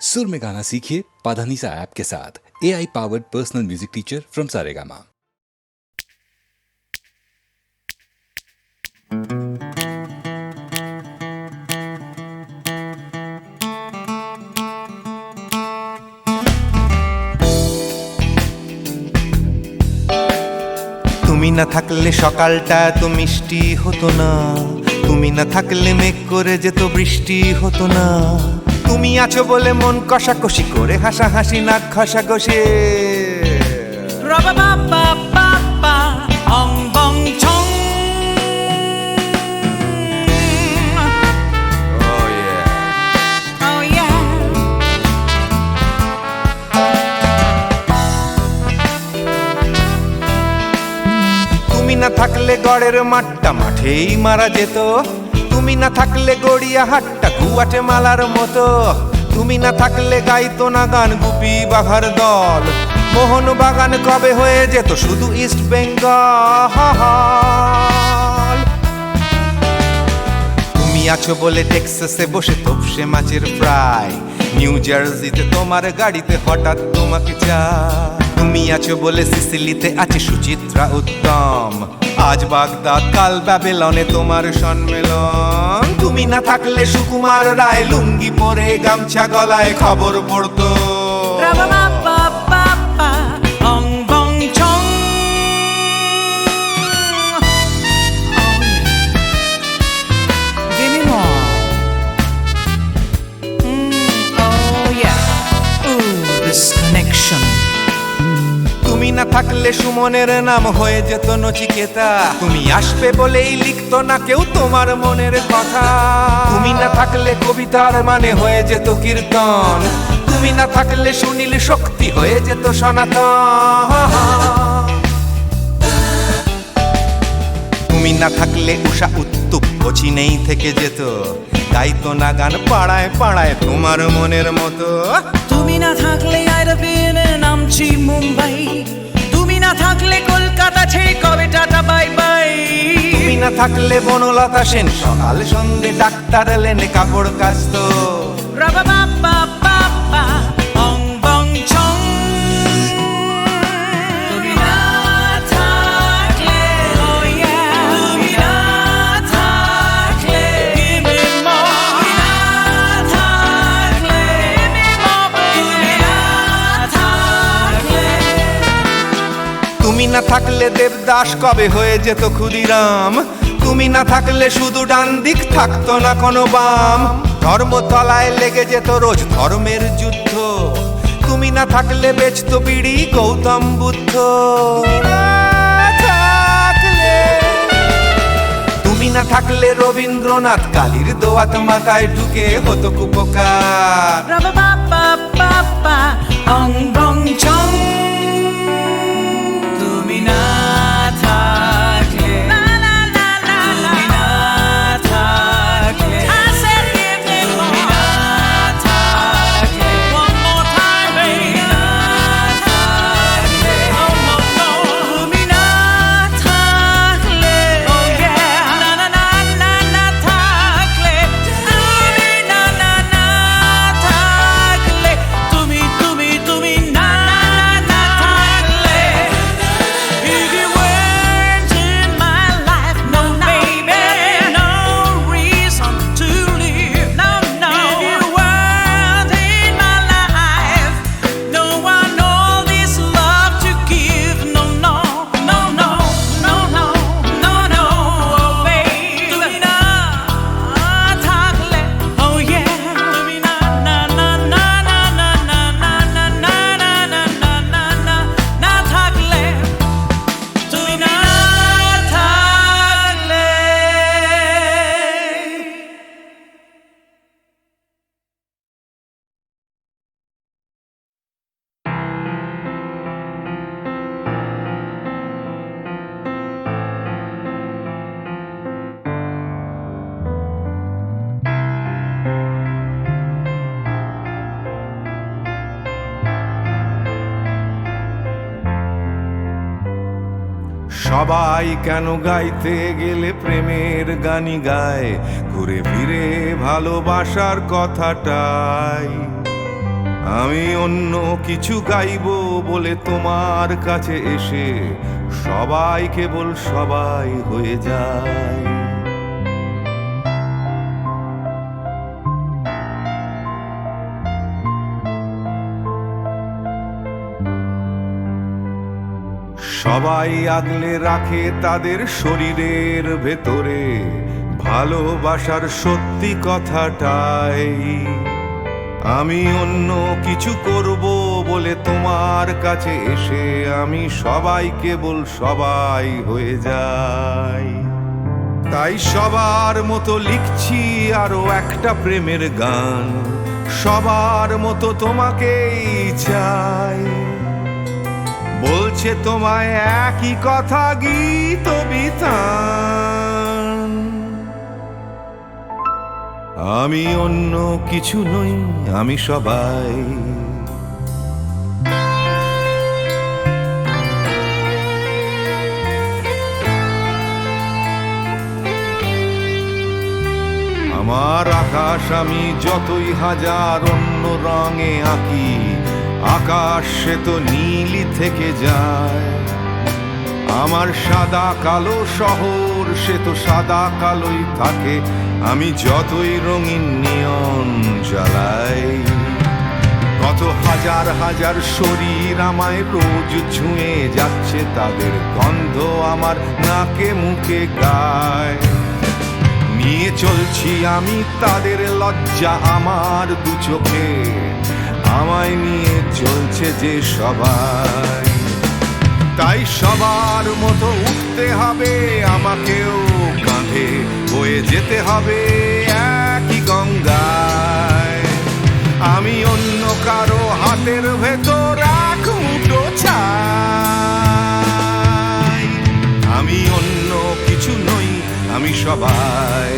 सुर में गाना सीखिए पाधानीसा ऐप के साथ। AI powered personal music teacher from Saregama. তুমি না থাকলে সকালটা এত মিষ্টি হতো না, তুমি না থাকলে মেঘ করে যেত বৃষ্টি হতো না। তুমি আছো বলে মন কষাকষি করে হাসাহাসি নাক ঘষাঘষি। তুমি না থাকলে গড়ের মাঠটা মাঠেই মারা যেত, তুমি না থাকলে গড়িয়া হাটটা গুয়াটে মালার মতো। তুমি না থাকলে গাইতো না গান গুপি বাঘার দল, মোহন বাগান কবে হয়ে যেত শুধু ইস্ট বেঙ্গল। তুমি আছো বলে টেক্সাসে বসে তপসে মাছের ফ্রাই, নিউ জার্সিতে তোমার গাড়িতে হঠাৎ তোমাকে চাই। তুমি আছো বলে সিসিলিতে আছে সুচিত্রা উত্তম, আজ বাগদাদ কাল ব্যাবিলনে তোমার সম্মেলন। তুমি না থাকলে সুকুমার রায় লুঙ্গি পরে গামছা গলায় খবর পড়তো। তুমি না থাকলে সুমনের নাম হয়ে যেত নচিকেতা, তুমি আসবে বলেই লিখতো না কেউ তোমার মনের কথা। তুমি না থাকলে কবিতার মানে হয়ে যেত কীর্তন, তুমি না থাকলে সুনীল শক্তি হয়ে যেত সনাতন। তুমি না থাকলে উষা উত্তুপ কোচিনেই থেকে যেত, গাইতো না গান পাড়ায় পাড়ায় তোমার মনের মতো। তুমি না থাকলে নামছি মুম্বাই, তুমি না থাকলে কলকাতা ছেড়ে কবে টাটা বাই বাই। তুমি না থাকলে বনলতা সেন সকাল সন্ধে ডাক্তার লেনে কাপড় কাচতো। তুমি না থাকলে, তুমি না থাকলে, তুমি না থাকলে, তুমি না থাকলে। তুমি না থাকলে দেবদাস কবে হয়ে যেত ক্ষুদিরাম, তুমি না থাকলে শুধু ডান দিক থাকতো না কোনো বাম। ধর্মতলায় লেগে যেত রোজ ধর্মের যুদ্ধ, তুমি না থাকলে বেচতো বিড়ি গৌতম বুদ্ধ। তুমি না থাকলে রবীন্দ্রনাথ কালীর দোয়াত মাথায় ঢুকে হতো কুপকার। তুমি না থাকলে, তুমি না থাকলে, তুমি না থাকলে, তুমি না থাকলে, তুমি না থাকলে, না না না না না থাকলে, তুমি না না না থাকলে, তুমি তুমি তুমি না না না থাকলে। If you weren't in my life, no baby, no reason to live, no no. If you weren't in my life, no one all this love to give, no no no no no no no no, oh baby. তুমি না থাকলে, oh yeah, তুমি না না না না না না না না না না না না না না না না থাকলে, তুমি না থাকলে। সবাই কেন গাইতে গেলে প্রেমের গানি গায়, ঘুরে ফিরে ভালোবাসার কথাটাই। আমি অন্য কিছু গাইবো বলে তোমার কাছে এসে সবাই কেবল সবাই হয়ে যায়। সবাই আগলে রাখে তাদের শরীরের ভেতরে ভালোবাসার সত্যি কথাটাই। আমি অন্য কিছু করব বলে তোমার কাছে এসে আমি সবাই কেবল সবাই হয়ে যাই। তাই সবার মতো লিখছি আরো একটা প্রেমের গান, সবার মতো তোমাকেই চাই। বলছে তোমায় একই কথা গীত বিতান। আমি অন্য কিছু নই, আমি সবাই। আমার আকাশ আমি যতই হাজার অন্য রঙে আঁকি, আকাশ সে তো নীলই থেকে যায়। আমার সাদা কালো শহর সে তো সাদা কালোই থাকে, আমি যতই রঙিন নিয়ন জ্বালাই। কত হাজার হাজার শরীর আমায় রোজ ছুঁয়ে যাচ্ছে, তাদের গন্ধ আমার নাকে মুখে গায়। নিয়ে চলছি আমি তাদের লজ্জা আমার দু চোখে, আমায় নিয়ে চলছে যে সবাই। তাই সবার মতো উঠতে হবে আমাকেও, কাঁধে বয়ে যেতে হবে একই গঙ্গায়। আমি অন্য কারো হাতের ভেতর এক মুঠো ছাই। আমি অন্য কিছু নই, আমি সবাই।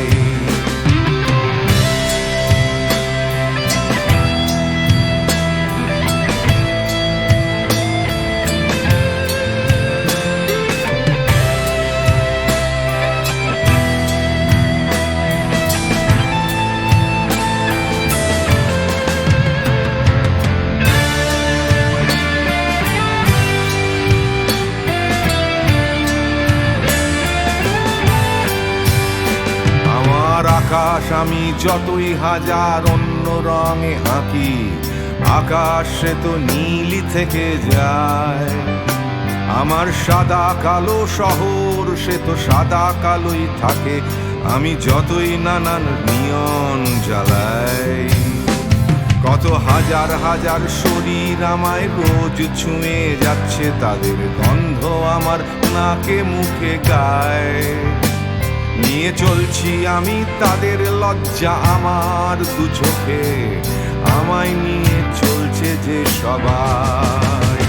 আকাশ আমি যতই হাজার অন্য রঙে আঁকি, আকাশ সে তো নীলই থেকে যায়। আমার সাদা কালো শহর সে তো সাদা কালোই থাকে, আমি যতই নানান নিয়ন জ্বালাই। কত হাজার হাজার শরীর আমায় রোজ ছুঁয়ে যাচ্ছে, তাদের গন্ধ আমার নাকে মুখে গায়। নিয়ে চলছি আমি তাদের লজ্জা আমার দু চোখে, আমায় নিয়ে চলছে যে সবাই।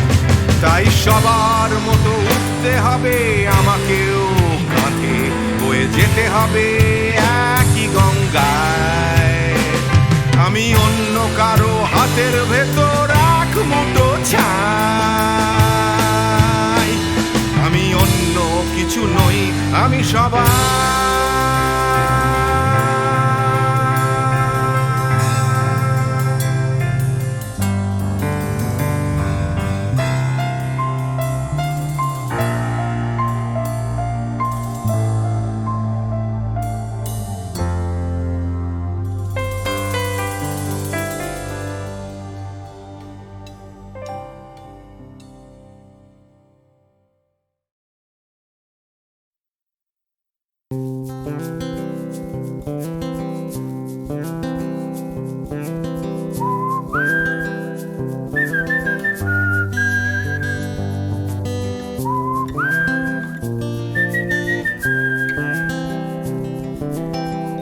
তাই সবার মতো উঠতে হবে আমাকেও, কাঁধে বয়ে যেতে হবে একই গঙ্গায়। আমি অন্য কারো হাতের ভেতর এক মুঠো ছাই। আমি অন্য কিছু নই, আমি সবাই।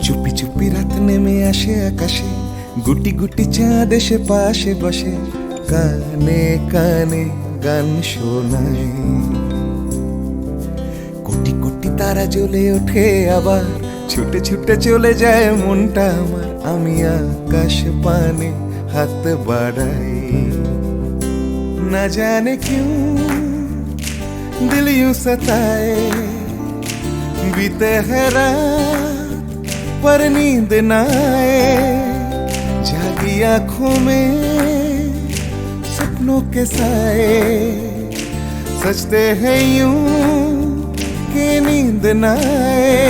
চুপি চুপি রাত নেমে আসে আকাশে, গুটি গুটি চাঁদ এসে পাশে বসে, কানে কানে গান শোনায়। কোটি কোটি তারা জ্বলে ওঠে আবার, ছুটে ছুটে চলে যায় মনটা আমার। আমি আকাশ পানে হাত বাড়াই, না জানে क्यों दिल यूं सताए। बीते है रात पर नींद न आए, जागी आँखों में सपनों के साए सजते हैं यूं कि नींद न आए।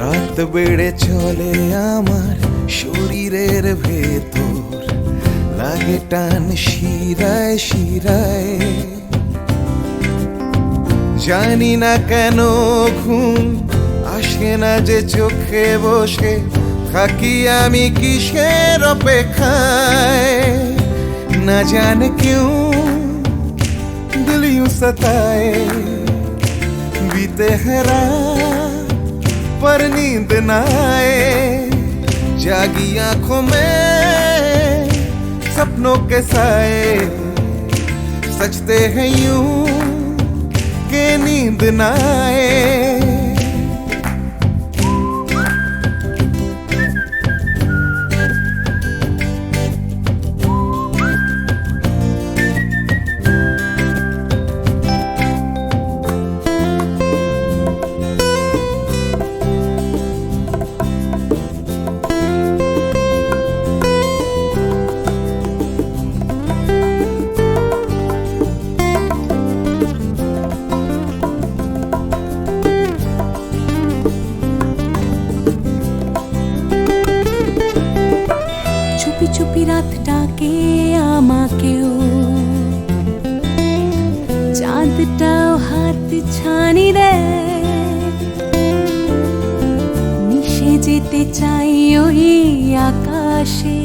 রাত বেড়ে চলে আমার শরীরের ভেতর, লাগে টান শিরায় শিরায়। জানি না কেন ঘুম আসে না যে চোখে বসে থাকি আমি কিসের অপেক্ষায়। না জানে क्यों दिल यूं सताए, बीते है रात पर नींद न आए। जागी आंखों में सपनों के साए सजते हैं यूं कि नींद न आए। চুপি চুপি রাত ডাকে আমাকেও, চাঁদটাও হাত ছানি দেয়। মিশে যেতে চাই ওই আকাশে,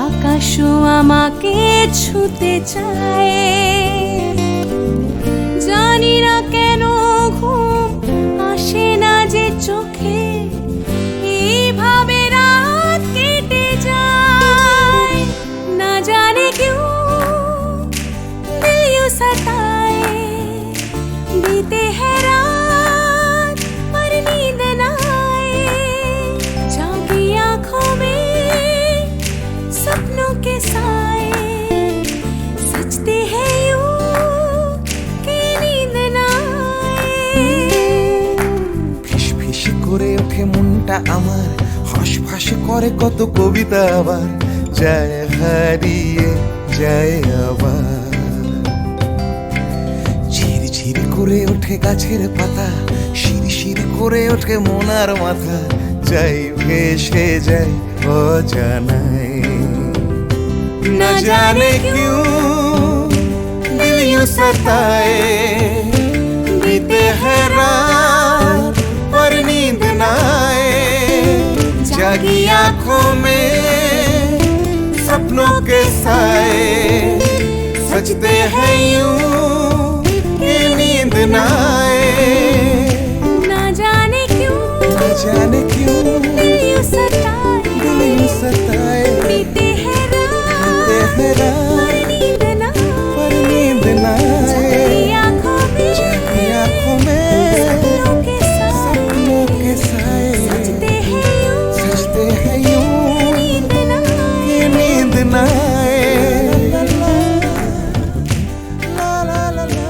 আকাশও আমাকে ছুতে চায়। জানি না কেন ঘুম আসে না যে চোখে, এইভাবে রাত কেটে যায়। না জানে क्यों दिल यूं सताए, बीते है रात पर नींद न आए। जागी आंखों में सपनों के साए सजते हैं यूं कि नींद न आए। ফিস ফিস করে ওঠে মনটা আমার, হাঁস করে কত কবিতা আবার যায় হারিয়ে যায় আবার। ঝিরঝির করে ওঠে গাছের পাতা, শিরশির করে ওঠে মনার মাথা, যাই ভেসে যায় অজানায়। না জানে क्यों दिल यूं सताए, बीते है रात पर नींद न आए। जागी आंखों में सपनों के साए सजते हैं यूं कि नींद न आए। ना जाने क्यों दिल यूं सताए, बीते है रात पर नींद न पर नींद न आए। जागी आंखों में सपनों के साए सजते हैं सजते हैं यूं यूं नींद न कि नींद न आए। ला ला ला ला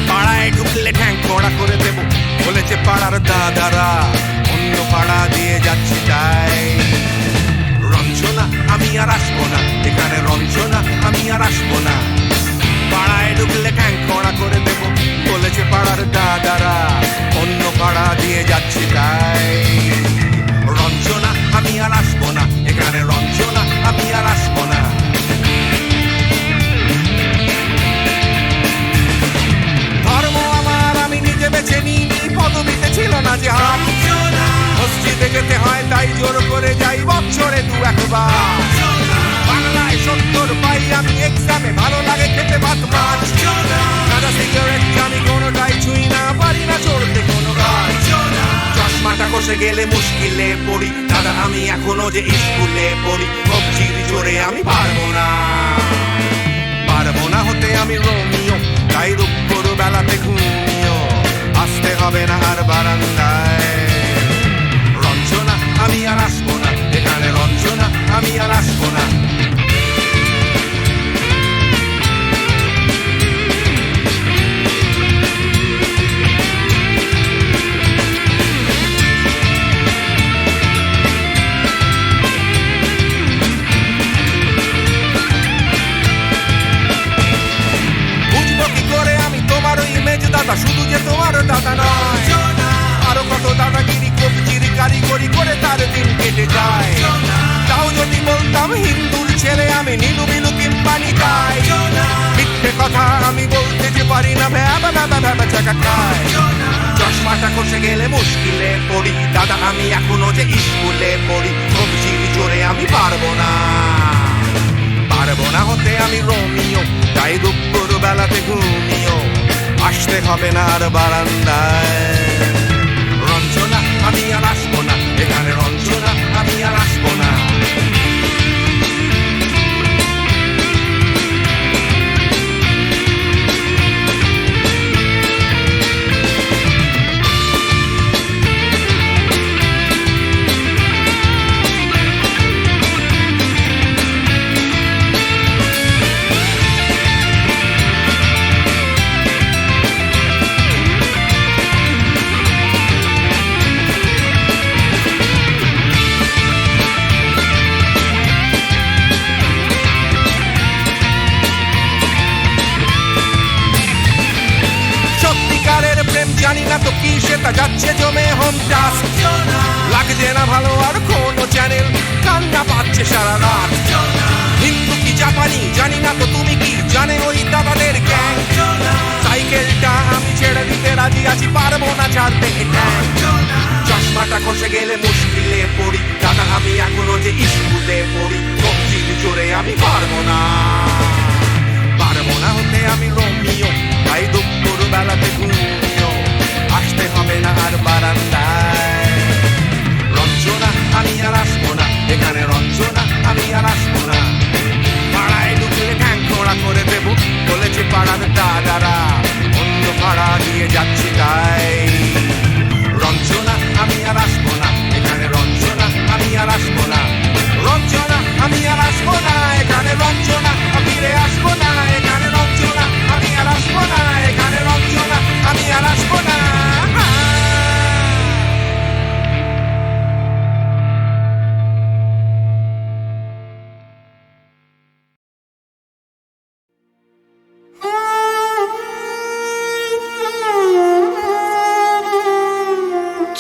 পাড়ায় ঢুকলে ঠ্যাং কড়া করে দেব বলেছে পাড়ার দাদারা, অন্য পাড়া দিয়ে যাচ্ছি তাই। রঞ্জনা আমি আর আসবো না, এখানে রঞ্জনা আমি আর আসবো না। পাড়ায় ঢুকলে ঠ্যাং কড়া করে দেব বলেছে পাড়ার দাদারা, অন্য পাড়া দিয়ে যাচ্ছি তাই। রঞ্জনা আমি আর আসবো না, এখানে রঞ্জনা আমি আর আসবো না। ধর্ম আমার আমি চেনিনি, পদবিতে ছিল না যে হাত। মসজিদে যেতে হয় তাই জোর করে যাই বছরে 2-1 বাংলায় 70 পাই আমি এক্সামে, ভালো লাগে খেতে ভাত মাছ। সাদা সিগারেট আমি কোনোটাই ছুঁই না, পারি না চড়তে কোনো গাছ। চশমাটা কষে গেলে মুশকিলে পড়ি, দাদা আমি এখনো যে স্কুলে পড়ি। কবজির জোরে আমি পারবো না, পারবো না হতে আমি রোমিও, তাই দুপুর বেলাতে ঘুমিও। আসতে হবে না আর বারান্দায়, রঞ্জনা আমি আর আসবো না এখানে, রঞ্জনা আমি আর আসবো না। বুঝবো কি করে আমি তোমার ওই ইমেজ দাদা, শুধু যে তোমার দাদা নয়, আরো কত দাদাগিরি কবজির কারিগরি করে তার দিন কেটে যায়। তাও যদি বলতাম হিন্দুর ছেলে আমি, নীলু বিলু কিংবা নিতাই। মিথ্যে কথা আমি বলতে যে পারি না, ভ্যাবা ভ্যাবা ভ্যাবা চাকা খায়। চশমাটা কষে গেলে মুশকিলে পড়ি, দাদা আমি এখনো যে স্কুলে পড়ি। কবজির জোরে আমি পারবো না, পারবো না হতে আমি রোমিও, তাই দুপুর বেলাতে ঘুমিও। আসতে হবে না আর বারান্দায়, রঞ্জনা আমি আর আসবো না এখানে, রঞ্জনা আমি আর আসবো না। সত্যিকারের প্রেম জানি না তো কি, সেটা যাচ্ছে জমে হোম টাস্ক। লাগছে না ভালো আর কোনো চ্যানেল, কান্না পাচ্ছে সারা রাত। হিন্দু কি জাপানি জানি না তো, তুমি কি জানে ওই দাদাদের গ্যাং? সাইকেলটা আমি ছেড়ে দিতে রাজি আছি, পারবো না ছাড়তে এটা। চশমাটা খসে গেলে মুশকিলে পড়ি, দাদা আমি এখনো যে স্কুলে পড়ি। কবজির জোরে আমি পারবো না, পারবো না হতে আমি রোমিও, তাই দুপুর বেলাতে ঘুমিও। আসতে হবে না আর বারান্দায়, রঞ্জনা আমি আর আসবো না এখানে, রঞ্জনা আমি আর আসবো না। পাড়ায় ঢুকলে ঠ্যাং খোঁড়া করে দেবো বলেছে পাড়ার দাদারা, অন্য পাড়া দিয়ে যাচ্ছি তাই। রঞ্জনা আমি আর আসবো না এখানে, রঞ্জনা আমি আর আসবো না, রঞ্জনা আমি আর আসবো না এখানে, রঞ্জনা ফিরে আসবো না এখানে, রঞ্জনা আমি আর আসবো না এখানে, রঞ্জনা আমি আর আসবো না।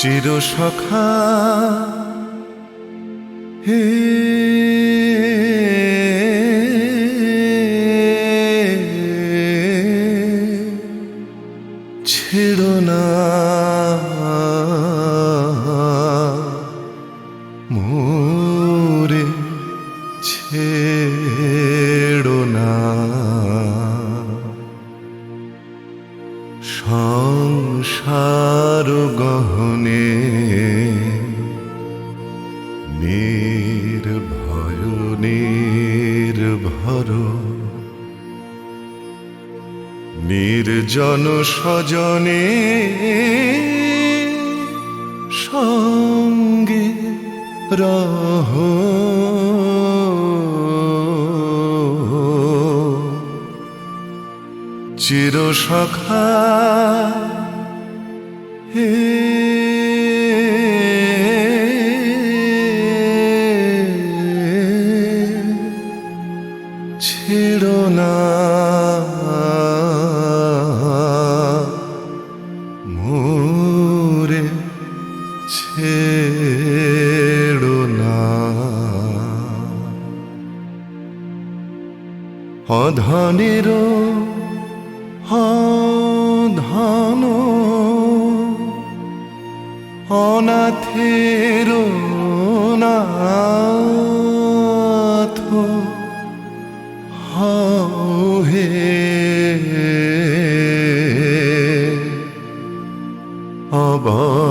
চির সখা হে ছেড়ো না মোরে, ছেড়ো না সংসার গহনে নির্ভয় নির্ভর নির্জন স্বজনে সঙ্গে রহ। চির সখা হে ছেড়ো না মোরে, ছেড়ো না। অধনেরও ধন অনাথের নাথ হও হে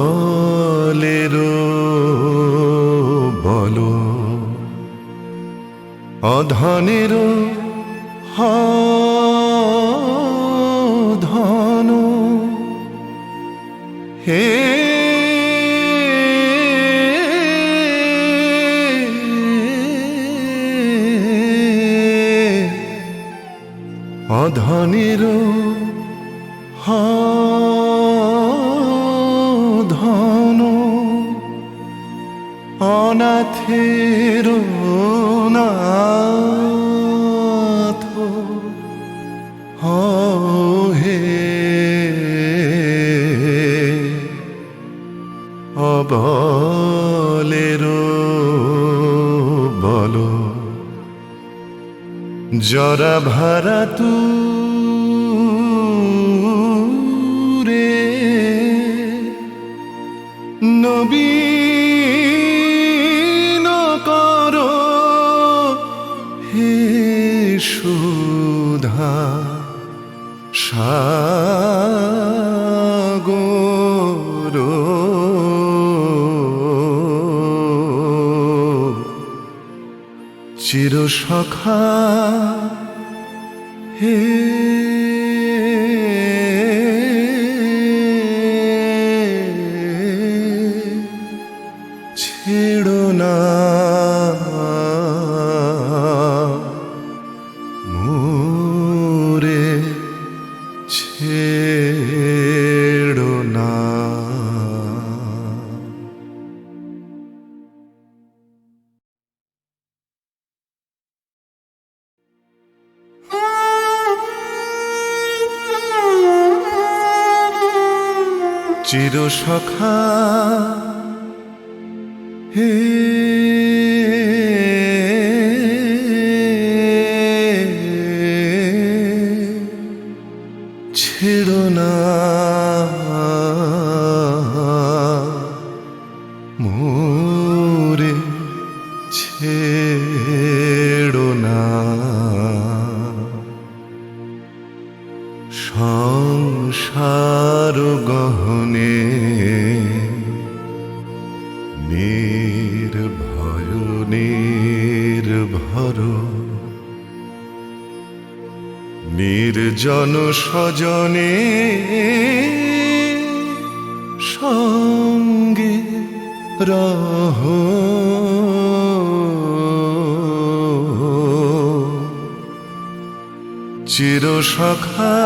অবলের বল অধনের ধন হে অধনের ধন অনাথের নাথ হও হে অবলের বল জরা ভারা তুরে নবীন কর হে সুধা সাগর চির সখা হে ছেড়ো না মোরে ছেড়ো না চির সখা হে ছেড়ো না মোরে ছেড়ো না সংসার গহনে নির্ভয় নির্ভর নির্জন স্বজনে সঙ্গে রহ চির সখা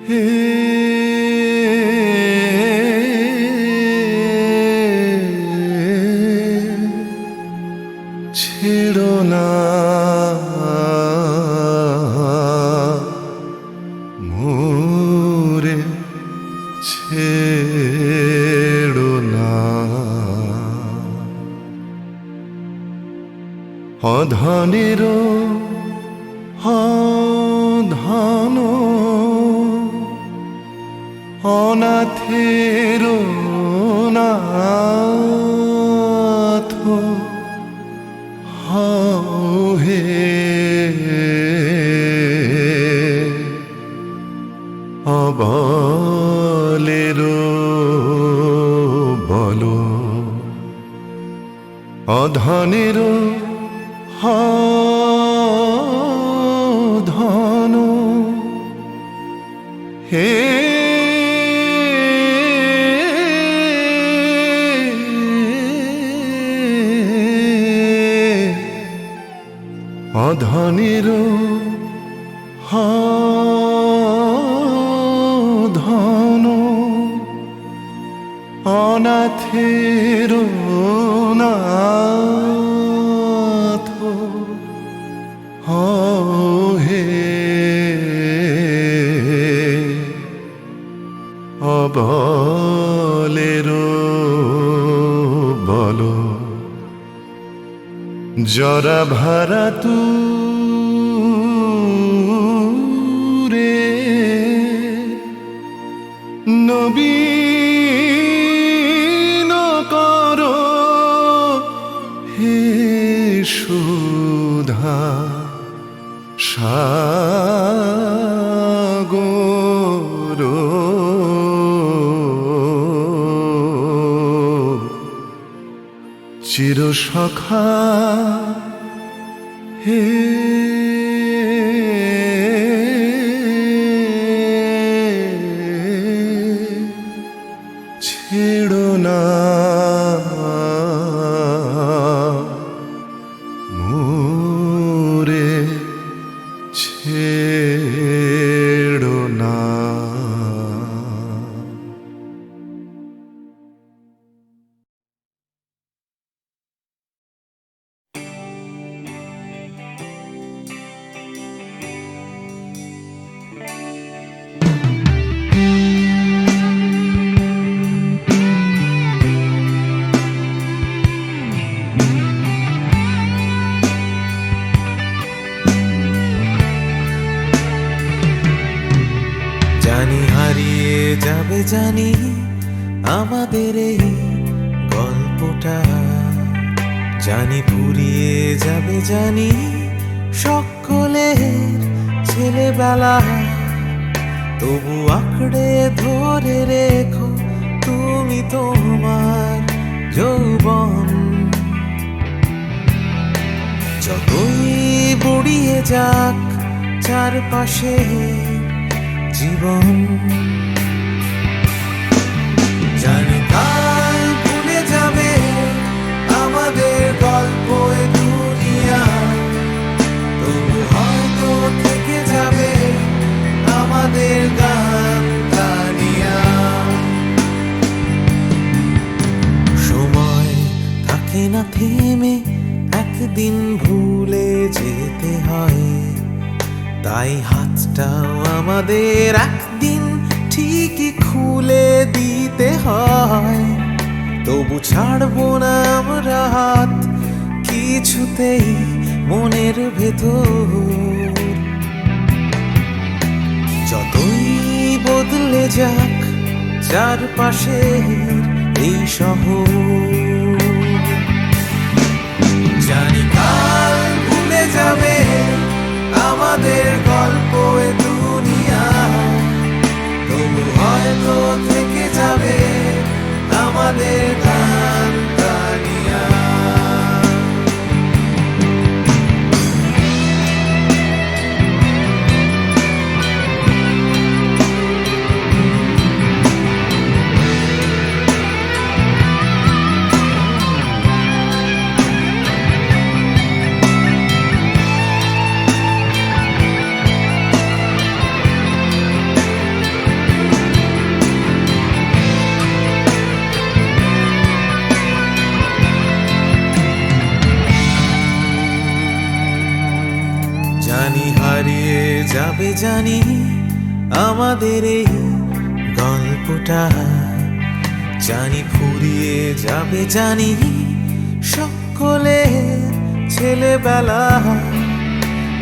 হে ছেড়ো না মোরে ছেড়ো না অধনের ধন অনাথের নাথ হও হে অবলের বল অধনের ধন হে অধনের ধন অনাথের নাথ হও হে অবলের বল জরা ভারা তুরে নবী সাগর চির সখা হে ছেড়ো না মোরে ছেড়ো না জানি হারিয়ে যাবে জানি আমাদের এই গল্পটা, জানি ফুরিয়ে যাবে জানি সকলের ছেলেবেলা, তবু আঁকড়ে ধরে রেখো তুমি তোমার যৌবন। যতই বুড়িয়ে যাক চারপাশে জীবন, জানি কাল ভুলে যাবে আমাদের গল্প এ দুনিয়া, তবু হয়তো থেকে যাবে আমাদের গান গানিয়া। সময় থাকে না থেমে, একদিন ভুলে যেতে হয়, তাই হাতটাও আমাদের একদিন ঠিকই খুলে দিতে হয়। তবু ছাড়বো না আমরা হাত কিছুতেই মনের ভেতর, যতই বদলে যাক চারপাশের এই শহর। জানি কাল ভুলে যাবে আমাদের গল্প এ দুনিয়া, তবু হয়তো থেকে যাবে আমাদের গান গানিয়া। জানি হারিয়ে যাবে জানি আমাদের এই গল্পটা, জানি ফুরিয়ে যাবে জানি সকলের ছেলেবেলা,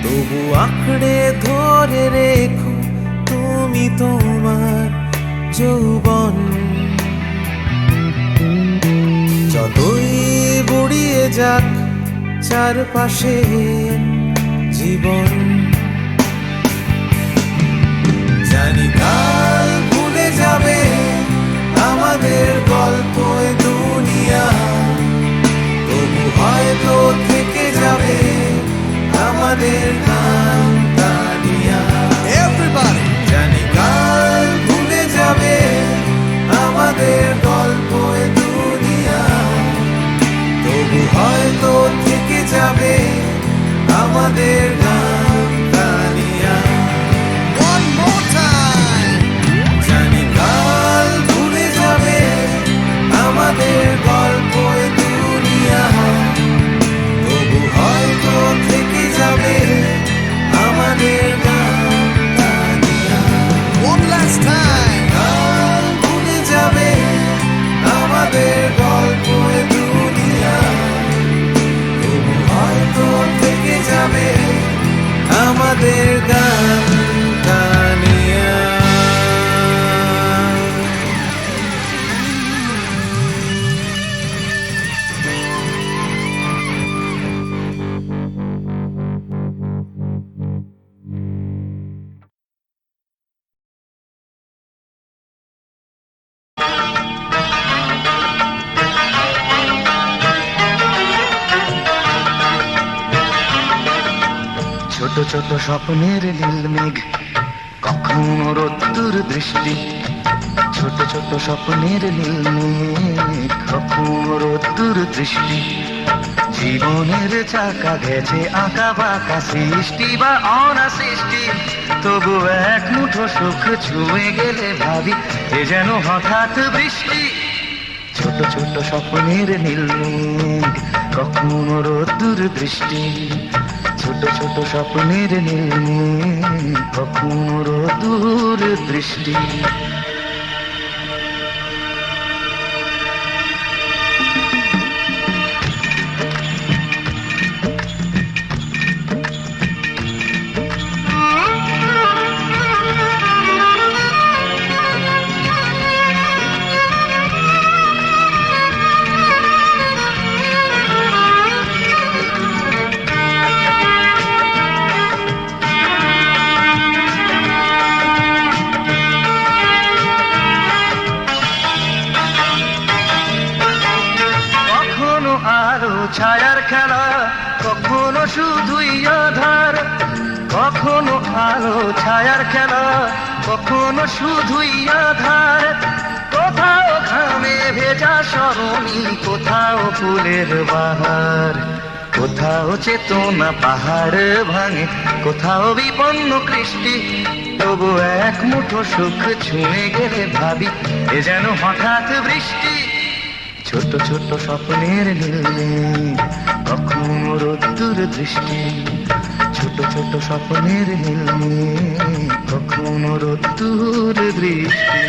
তবু আঁকড়ে ধরে রেখো তুমি তোমার যৌবন। যতই বুড়িয়ে যাক চারপাশে জীবন, জানি কাল ভুলে যাবে আমাদের গল্প এ দুনিয়া, তবু হয়তো থেকে যাবে আমাদের গান গানিয়া। Everybody! জানি কাল ভুলে যাবে আমাদের গল্প এ দুনিয়া, তবু হয়তো থেকে যাবে আমাদের গান ছোট ছোট স্বপ্নের নীল মেঘ, কখনো রোদ্দুর দৃষ্টি। ছোট ছোট স্বপ্নের নীল মেঘ, কখনো রোদ্দুর দৃষ্টি। জীবনের চাকা গেছে আঁকা বাঁকা, সৃষ্টি বা অনাসৃষ্টি। তবু এক মুঠো সুখ ছুঁয়ে গেলে ভাবি এ যেন হঠাৎ বৃষ্টি। ছোট ছোট স্বপ্নের নীল মেঘ, কখনো রোদ্দুর দৃষ্টি। ছোট ছোট স্বপ্নের নীল মেঘ, কখনো রোদ্দুর দৃষ্টি। ছায়ার খেলা, কখনো শুধুই আধার। কখনো আলো ছায়ার খেলা, কখনো শুধুই আধার। কোথাও ঘামে ভেজা সরণি, কোথাও ফুলের বাহার। কোথাও চেতনা পাহাড় ভাঙে, কোথাও বিপন্ন কৃষ্টি। তবু এক মুঠো সুখ ছুঁয়ে গেলে ভাবি এ যেন হঠাৎ বৃষ্টি। ছোট ছোট স্বপ্নের নীল মেঘ, কখনো রোদ্দুর দৃষ্টি। ছোট ছোট স্বপ্নের নীল মেঘ, কখনো রোদ্দুর দৃষ্টি।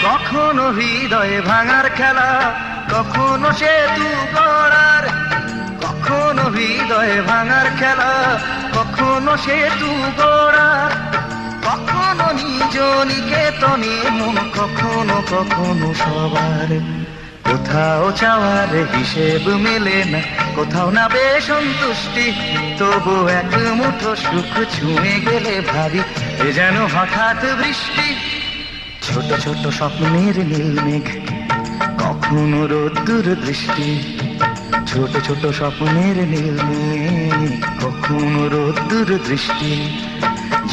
কখনো হৃদয়ে ভাঙার খেলা, কখনো সেতু গড়ার। কখনো হৃদয়ে ভাঙার খেলা, কখনো সেতু গড়ার। কখনো নিজ নিকেতনে মন, কখনো কখনো সবার। কোথাও চাওয়ার হিসেব মেলে না, কোথাও না বেশ সন্তুষ্টি। তবু এক মুঠো সুখ ছুঁয়ে গেলে ভাবি এ যেন হঠাৎ বৃষ্টি। ছোট ছোট স্বপ্নের নীল মেঘ, কখনো রোদ্দুর দৃষ্টি। ছোট ছোট স্বপ্নের নীল মেঘ, কখনো রোদ্দুর দৃষ্টি।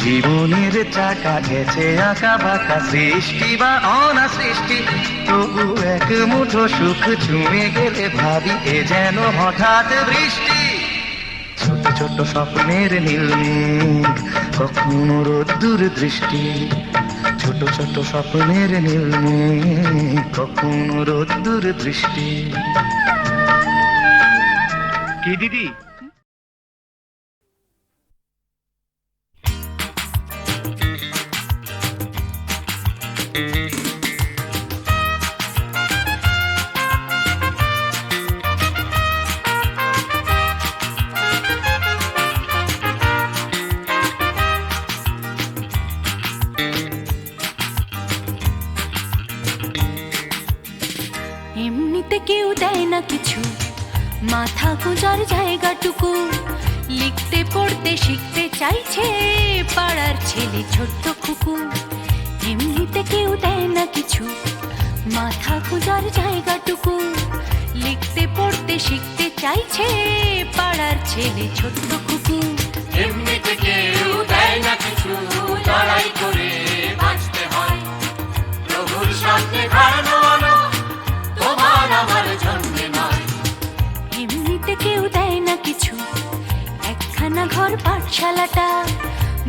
জীবনের চাকা গেছে আঁকা বাঁকা, সৃষ্টি বা অনাসৃষ্টি। তবু এক মুঠো সুখ ছুঁয়ে গেলে ভাবি এ যেন হঠাৎ বৃষ্টি। ছোট ছোট স্বপ্নের নীল মেঘ, কখনো রোদ্দুর দৃষ্টি। ছোট ছোট স্বপ্নের নীল মেঘ, কখনো রোদ্দুর দৃষ্টি। কি দিদি? এমনিতে কেউ দেয় না কিছু, মাথা গোঁজার জায়গাটুকু। লিখতে পড়তে শিখতে চাইছে পাড়ার ছেলে ছোট্ট খুকু। এমনিতে কেউ দেয় না কিছু, মাথা গোঁজার জায়গাটুকু। লিখতে পড়তে শিখতে চাইছে পাড়ার ছেলে ছোট্ট খুকু। এমনিতে কেউ দেয় না কিছু, লড়াই করে বাঁচতে হয়। প্রভুর সামনে দাঁড়ানো তোমার আমার জন্যে নয়। এমনিতে কেউ দেয় না কিছু, একখানা ঘর পাঠশালাটা।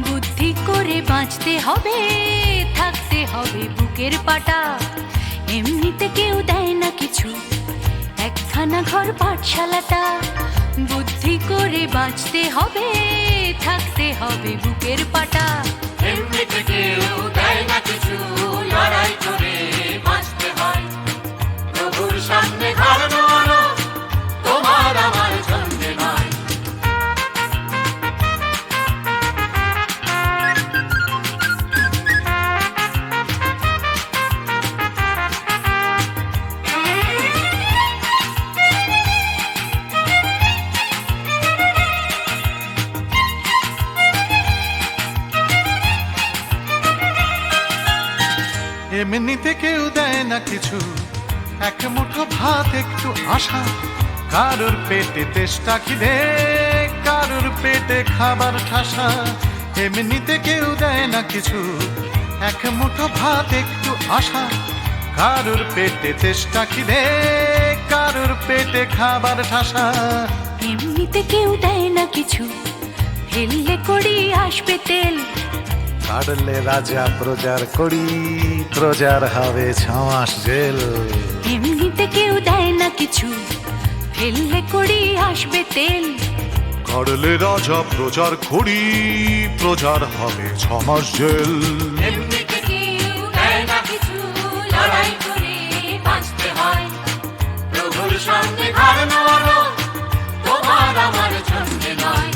বুদ্ধি করে বাঁচতে হবে, থাকতে হবে বুকের পাটা। এমনিতে কেউ দেয় না কিছু, একখানা ঘর পাঠশালাটা। বুদ্ধি করে বাঁচতে হবে, থাকতে হবে বুকের পাটা। এমনিতে কেউ দেয় না কিছু, লড়াই করে বাঁচতে হয়। প্রভুর সামনে ঘর নোয়ানো তোমার আমার জন্যে নয়। এমনিতে কেউ দেয় না কিছু, এক মুঠো ভাত একটু আশা। কারোর পেটে তেষ্টা খিদে, কারোর পেটে খাবার ঠাসা। এমনিতে কেউ দেয় না কিছু, এক মুঠো ভাত একটু আশা। কারোর পেটে তেষ্টা খিদে, কারোর পেটে খাবার ঠাসা। এমনিতে কেউ দেয় না কিছু, ফেললে করি আসবে তেল। কাটলে রাজা প্রজার করি, প্রজার হবে 6 মাস জেল। এমনিতে কেউ দেয় না কিছু, ফেললে করি আসবে তেল। কাটলে রাজা প্রজার করি, প্রজার হবে 6 মাস জেল। এমনিতে কেউ দেয় না কিছু, লড়াই করে বাঁচতে হয়। প্রভুর সামনে ঘর নোয়ানো তোমার আমার জন্যে নয়।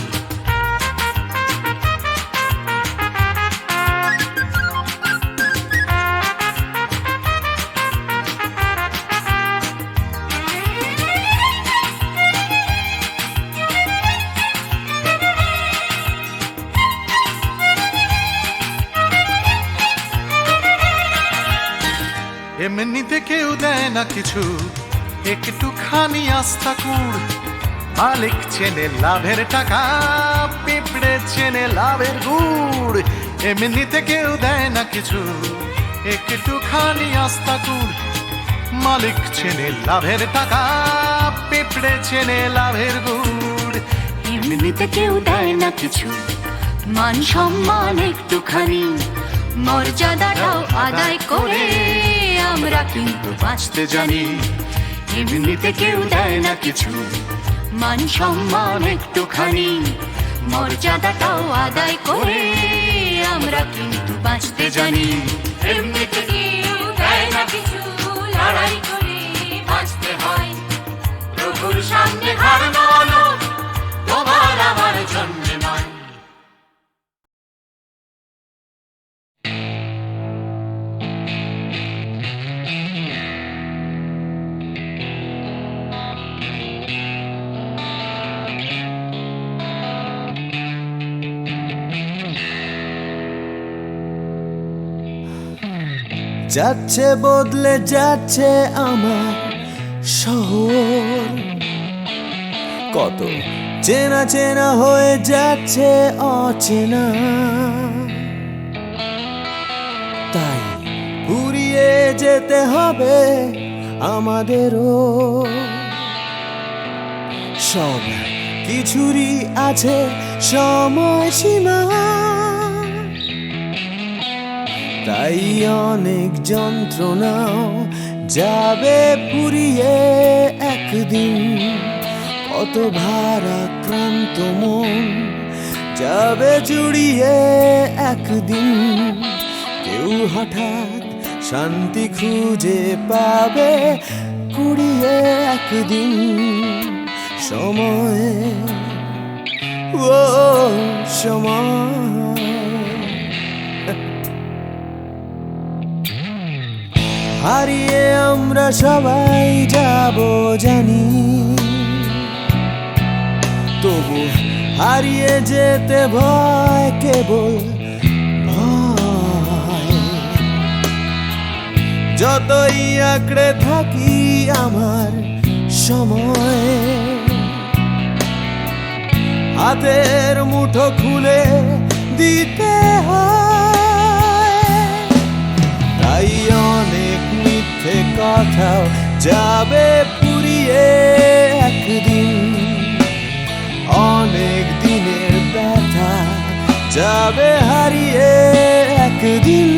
এমনিতে কেউ দেয় না কিছু, একটুখানি আস্থা কুড়। মালিক চেনে লাভের টাকা, পিঁপড়ে চেনে লাভের গুড়। এমনিতে কেউ দেয় না কিছু, একটুখানি আস্থা কুড়। মালিক চেনে লাভের টাকা, পিঁপড়ে চেনে লাভের গুড়। এমনিতে কেউ দেয় না কিছু, মান সম্মান একটুখানি। মর্যাদাটাও আদায় করে আমরা কিন্তু বাঁচতে জানি। এমনিতে কেউ দেয় না কিছু, মান সম্মান একটুখানি। মর্যাদাটাও আদায় করে আমরা কিন্তু বাঁচতে জানি। এমনিতে কেউ দেয় না কিছু, লড়াই করে বাঁচতে হয়। প্রভুর সামনে ঘর নোয়ানো তোমার আমার জন্যে নয়। যাচ্ছে বদলে যাচ্ছে আমার শহর, কত চেনা চেনা হয়ে যাচ্ছে অচেনা। তাই ঘুরিয়ে যেতে হবে আমাদেরও, সব কিছুরই আছে সময়সীমা। তাই অনেক যন্ত্রণাও যাবে ফুরিয়ে একদিন। কত ভারাক্রান্ত মন যাবে জুড়িয়ে একদিন। কেউ হঠাৎ শান্তি খুঁজে পাবে কুড়িয়ে একদিন। সময়, ও সময়, হারিয়ে আমরা সবাই যাব জানি। তবু হারিয়ে যেতে ভয়, কেবল ভয়। যতই আঁকড়ে থাকি আমার সময়, হাতের মুঠো খুলে দিতে হয়। তাই অনেক মিথ্যে কথাও যাবে ফুরিয়ে একদিন। অনেক দিনের ব্যথা যাবে হারিয়ে একদিন।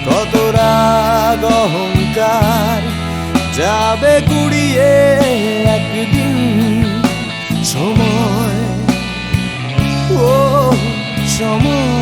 কত রাগ অহংকার যাবে কুড়িয়ে একদিন। সময়, ও সময়।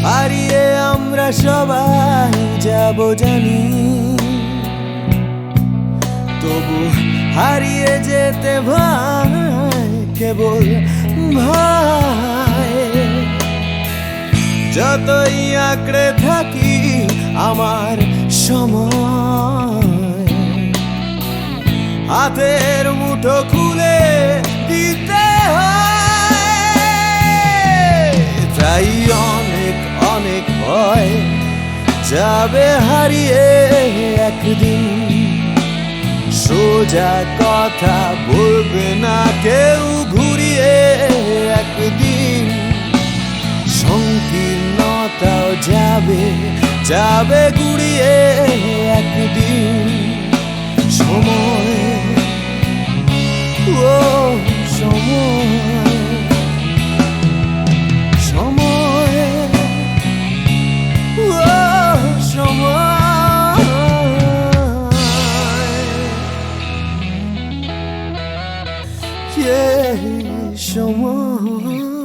হারিয়ে আমরা সবাই যাব জানি, তবু হারিয়ে যেতে ভাই কেবল ভাই। যতই আঁকড়ে থাকি আমার সময়, হাতের মুঠো খুলে দিতে হয়। তাই অনেক অনেক ভয় যাবে হারিয়ে একদিন, সোজা কথা বলবে না কেউ ঘুরিয়ে একদিন। সংকীর্ণতাও যাবে যাবে গুড়িয়ে একদিন। সময়, ও সময়, সময়, ও সময়, সময়।